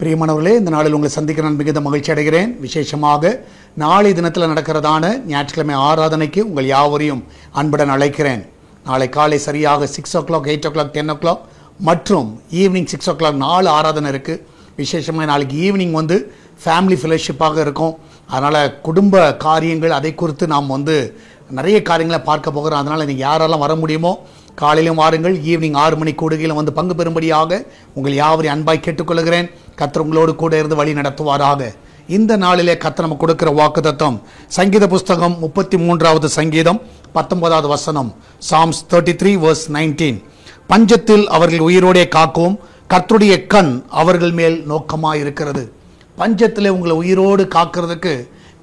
பிரியமானவர்களே, இந்த நாளில் உங்களை சந்திக்க நான் மிகுந்த மகிழ்ச்சி அடைகிறேன். விசேஷமாக நாளை தினத்தில் நடக்கிறதான ஞாயிற்றுக்கிழமை ஆராதனைக்கு உங்கள் யாவரையும் அன்புடன் அழைக்கிறேன். நாளை காலை சரியாக 6 o'clock, 8 o'clock, 10 o'clock மற்றும் ஈவினிங் 6 o'clock 4 ஆராதனை இருக்குது. விசேஷமாக நாளைக்கு ஈவினிங் ஃபேமிலி ஃபெலோஷிப்பாக இருக்கும். அதனால் குடும்ப காரியங்கள் அதை குறித்து நாம் நிறைய காரியங்களை பார்க்க போகிறோம். அதனால் நீங்கள் யாரெல்லாம் வர முடியுமோ காலையிலும் வாருங்கள். ஈவினிங் 6 மணி கூடுகையில் பங்கு பெறும்படியாக உங்கள் யாவரையும் அன்பாய் கேட்டுக்கொள்கிறேன். கர்த்தர் உங்களோடு கூட இருந்து வழி நடத்துவாராக. இந்த நாளிலே கர்த்தர் நமக்கு கொடுக்கிற வாக்குத்தத்தம் சங்கீத புஸ்தகம் 33வது சங்கீதம் 19வது வசனம். Psalms 33 verse 19. பஞ்சத்தில் அவர்கள் உயிரோடே காக்கவும் கர்த்தருடைய கண் அவர்கள் மேல் நோக்கமாக இருக்கிறது. பஞ்சத்தில் உங்களை உயிரோடு காக்கிறதுக்கு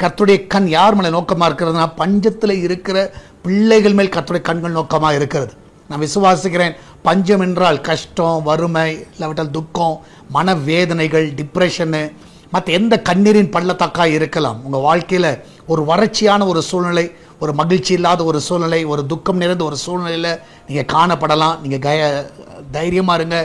கர்த்தருடைய கண் யார் மேலே நோக்கமாக இருக்கிறதுனா, பஞ்சத்தில் இருக்கிற பிள்ளைகள் மேல் கர்த்தருடைய கண்கள் நோக்கமாக இருக்கிறது. நான் விசுவாசிக்கிறேன், பஞ்சம் என்றால் கஷ்டம், வறுமை, இல்லாவிட்டால் துக்கம், மனவேதனைகள், டிப்ரெஷனு, மற்ற எந்த கண்ணீரின் பள்ளத்தாக்காக இருக்கலாம். உங்கள் வாழ்க்கையில் ஒரு வறட்சியான ஒரு சூழ்நிலை, ஒரு மகிழ்ச்சி இல்லாத ஒரு சூழ்நிலை, ஒரு துக்கம் நிறைந்த ஒரு சூழ்நிலையில் நீங்கள் காணப்படலாம். நீங்கள் தைரியமாக இருங்க.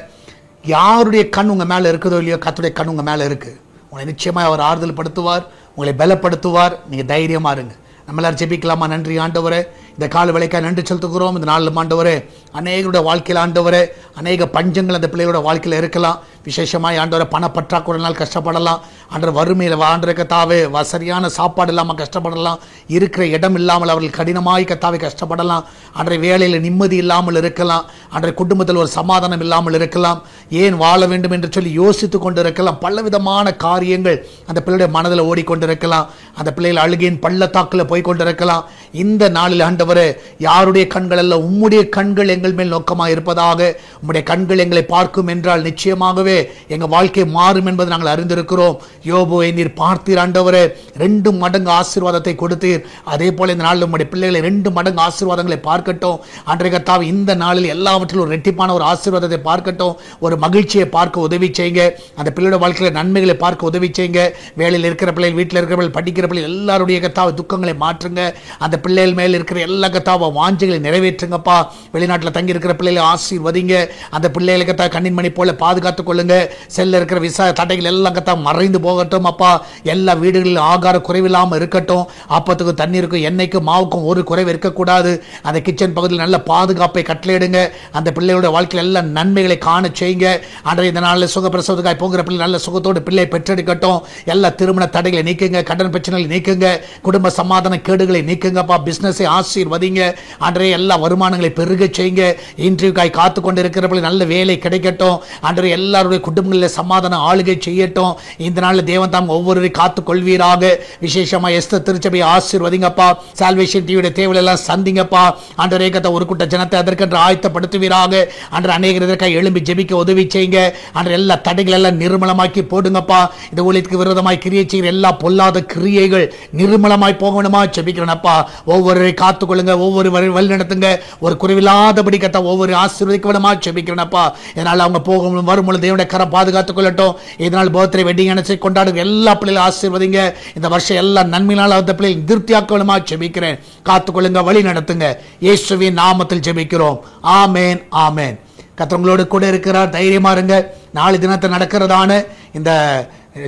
யாருடைய கண் உங்கள் மேலே இருக்குதோ இல்லையோ, கர்த்தருடைய கண் உங்கள் மேலே இருக்குது. உங்களை நிச்சயமாக அவர் ஆறுதல் படுத்துவார், உங்களை பலப்படுத்துவார். நீங்கள் தைரியமாக இருங்க. நம்ம எல்லாரும் ஜெபிக்கலாமா? நன்றி ஆண்டவரே, இந்த கால வேளைக்காக நன்றி செலுத்துகிறோம். இந்த நாளில் ஆண்டவரே, அநேகருடைய வாழ்க்கையில் ஆண்டவரே, அநேக பஞ்சங்கள் அந்த பிள்ளைகளோட வாழ்க்கையில் இருக்கலாம். விசேஷமாக ஆண்டவரை பணப்பற்றாக்குறையினால் கஷ்டப்படலாம். ஆண்டவர் வறுமையில் ஆண்டரை கத்தாவே சரியான சாப்பாடு இல்லாமல் கஷ்டப்படலாம். இருக்கிற இடம் இல்லாமல் அவர்கள் கடினமாய் கத்தாவே கஷ்டப்படலாம். அன்றைய வேலையில் நிம்மதி இல்லாமல் இருக்கலாம். அன்றைய குடும்பத்தில் ஒரு சமாதானம் இல்லாமல் இருக்கலாம். ஏன் வாழ வேண்டும் என்று சொல்லி யோசித்து கொண்டு இருக்கலாம். பலவிதமான காரியங்கள் அந்த பிள்ளையுடைய மனதில் ஓடிக்கொண்டிருக்கலாம். அந்த பிள்ளைகள் அழுகையின் பள்ளத்தாக்கில் போய் கொண்டிருக்கலாம். இந்த நாளில் ஆண்டவரே, யாருடைய கண்கள் அல்ல, உம்முடைய கண்கள் எங்கள் மேல் நோக்கமாக இருப்பதாக. உம்முடைய கண்கள் எங்களை பார்க்கும் என்றால் நிச்சயமாகவே எங்கள் வாழ்க்கை மாறும் என்பதை நாங்கள் அறிந்திருக்கிறோம். யோபுவை நீர் பார்த்தீர் ஆண்டவரே, 2 மடங்கு ஆசீர்வாதத்தை கொடுத்தீர். அதே போல இந்த நாளில் உம்முடைய பிள்ளைகளை 2 மடங்கு ஆசீர்வாதங்களை பார்க்கட்டும். அன்றைய கர்த்தாவே, இந்த நாளில் எல்லாவற்றிலும் ஒரு ரெட்டிப்பான ஒரு ஆசீர்வாதத்தை பார்க்கட்டும். ஒரு மகிழ்ச்சியை பார்க்க உதவி செய்யுங்க. அந்த பிள்ளையோட வாழ்க்கையில் நன்மைகளை பார்க்க உதவி செய்யுங்க. வேலையில் இருக்கிற பிள்ளைகள், வீட்டில் இருக்கிற பிள்ளைகள், படிக்கிற பிள்ளைகள் எல்லாருடைய கர்த்தாவே துக்கங்களை மாற்றுங்க. அந்த பிள்ளைகள் மேல் இருக்கிற எல்லா கர்த்தாவே வாஞ்சைகளை நிறைவேற்றுங்கப்பா. வெளிநாட்டில் தங்கி இருக்கிற பிள்ளைகளை ஆசீர்வதிங்க. அந்த பிள்ளைகளை கர்த்தாவே கண்ணின் மணி போல பாதுகாத்துக் கொள்ளுங்க. செல்ல இருக்கிற விசா தடைகள் எல்லாம் கர்த்தாவே மறைந்து போகட்டும் அப்பா. எல்லா வீடுகளிலும் ஆகார குறைவில்லாமல் இருக்கட்டும். அப்பத்துக்கு தண்ணீருக்கும் எண்ணெய்க்கும் மாவுக்கும் ஒரு குறைவு இருக்கக்கூடாது. அந்த கிச்சன் பகுதியில் நல்ல பாதுகாப்பை கட்டளையிடுங்க. அந்த பிள்ளையோட வாழ்க்கையில் எல்லா நன்மைகளை காண செய்யுங்க. அன்றைய இந்த நாளில் சுகப்பிரசவத்துக்காய் போகிற பிள்ளை நல்ல சுகத்தோடு பிள்ளை பெற்றெடுக்கட்டும். எல்லா திருமண தடைகளை நீக்குங்க. கடன் பிரச்சனைகளை நீக்குங்க. குடும்ப சமாதான கேடுகளை நீக்குங்கப்பா. பிசினஸை ஆசீர்வதிங்க. அன்றைய எல்லா வருமானங்களை பெருக செய்யுங்க. இன்டர்வியூக்காய் காத்து கொண்டு இருக்கிற பிள்ளை நல்ல வேலை கிடைக்கட்டும். அன்றைய எல்லாருடைய குடும்பங்களில் சமாதான ஆளுகை செய்யட்டும். இந்த நாளில் தேவன் தாம் ஒவ்வொருவரையும் காத்து கொள்வீராக. விசேஷமாக எஸ்தர் திருச்சபையை ஆசீர்வதிங்கப்பா. சால்வேஷன் டிவியோட தேவைகள் எல்லாம் சந்திங்கப்பா. அன்றைய ஏகத்தை ஒரு கூட்ட ஜனத்தை அதற்கென்று ஆயத்தப்படுத்துவீராக. அன்று அநேகர் இதற்காக எழும்பி ஜெபிக்க உதவி செய்யுங்க. அன்று எல்லா தடைகள் எல்லாம் நிர்மலமாக்கி போடுங்கப்பா. இந்த ஊழியத்துக்கு விரோதமாய் கிரியை செய்கிற எல்லா பொல்லாத கிரியைகள் நிர்மலமாய் போகணுமா ஜெபிக்கிறேனப்பா. ஒவ்வொருவரை காத்துக்கொள்ளுங்க. ஒவ்வொரு வழி நடத்துங்க. ஒரு குறைவில்லாதபடி கத்த ஒவ்வொரு ஆசீர்வதிக்க வேணுமா ஜெபிக்கிறேனப்பா. இதனால் அவங்க போகும் வரும்பொழுது தேவனுடைய கரம் பாதுகாத்துக் கொள்ளட்டும். இதனால் பர்த்டே வெட்டிங் அனுசை கொண்டாடுங்க எல்லா பிள்ளைகளும் ஆசீர்வதிங்க. இந்த வருஷம் எல்லா நன்மையினால் அந்த பிள்ளைகள் திருப்தியாக்க வேணுமா ஜெபிக்கிறேன். காத்துக்கொள்ளுங்க, வழி நடத்துங்க. இயேசுவின் நாமத்தில் ஜெபிக்கிறோம். ஆமேன், ஆமேன். கர்த்தர் உங்களோடு கூட இருக்கிறார். தைரியமா இருங்க. நாளை தினத்தில் நடக்கிறதான இந்த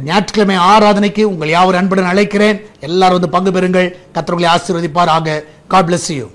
ஞாயிற்றுக்கிழமை ஆராதனைக்கு உங்கள் யாவரும் அன்புடன் அழைக்கிறேன். எல்லாரும் பங்கு பெறுங்கள். கர்த்தர் உங்களை ஆசீர்வதிப்பாராக. God bless you.